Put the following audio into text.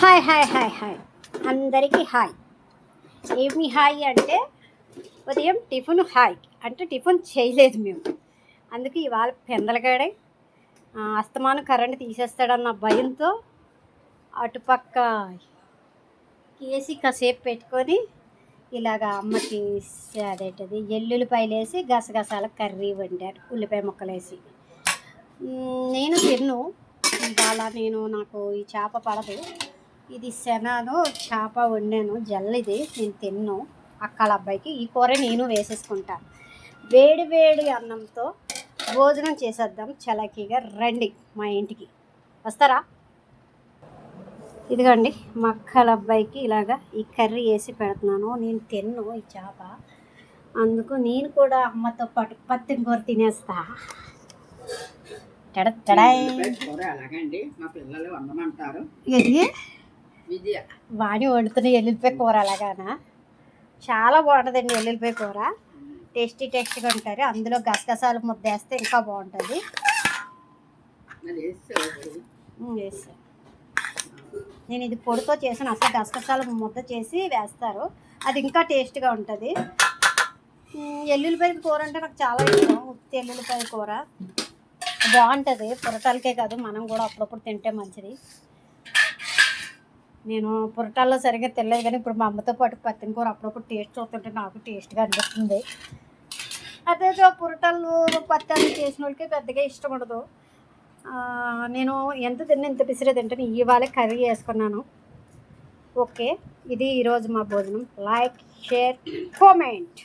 Hi hi hi hi అందరికీ hi. ఏమి hi అంటే ఉదయం టిఫిన్ హాయ్ అంటే టిఫిన్ చేయలేదు మేము. అందుకే ఇవాళ పెందలకాడే అస్తమానం కరెంట్ తీసేస్తాడన్న భయంతో అటుపక్క కేసి కాసేపు పెట్టుకొని ఇలాగ అమ్మకి అదేంటది ఎల్లుల్లిపాయలు వేసి గసగసాల కర్రీ వండారు, ఉల్లిపాయ ముక్కలు వేసి. నేను తిన్ను ఇవాళ, నాకు ఈ చేప పడదు. ఇది శనాను చేప వండాను, జల్లిది నేను తిన్ను. అక్కల అబ్బాయికి ఈ కూర నేను వేసేసుకుంటాను. వేడి వేడి అన్నంతో భోజనం చేసేద్దాం చలాకీగా. రండి మా ఇంటికి, వస్తారా? ఇదిగోండి మా అక్కల అబ్బాయికి ఇలాగా ఈ కర్రీ వేసి పెడుతున్నాను. నేను తిన్ను ఈ చేప, అందుకు నేను కూడా అమ్మతో పాటు పత్తిని కూర తినేస్తా. వాడి వండుతున్న ఎల్లుల్లిపాయ కూర అలాగానా? చాలా బాగుంటుందండి ఎల్లుల్లిపాయ కూర, టేస్టీగా ఉంటారు. అందులో గసగసాలు ముద్ద వేస్తే ఇంకా బాగుంటుంది. నేను ఇది పొడితో చేసాను, అసలు గసగసాలు ముద్ద చేసి వేస్తారు, అది ఇంకా టేస్ట్గా ఉంటుంది. ఎల్లుల్లిపాయ కూర అంటే నాకు చాలా ఇష్టం. ఉత్తి ఎల్లుల్లిపాయ కూర బాగుంటుంది, పురటాలకే కాదు మనం కూడా అప్పుడప్పుడు తింటే మంచిది. నేను పురటాల్లో సరిగ్గా తినలేదు, కానీ ఇప్పుడు మా అమ్మతో పాటు పత్తిన కూర అప్పుడప్పుడు టేస్ట్ చూస్తుంటే నాకు టేస్ట్గా అనిపిస్తుంది. అదే పురటాలు పత్తాలు చేసిన వాళ్ళకి పెద్దగా ఇష్టం ఉండదు. నేను ఎంత తిన్నా ఇంత పిసిరే తింటాను. ఇవాళ కర్రీ వేసుకున్నాను. ఓకే, ఇది ఈరోజు మా భోజనం. Like, share, comment.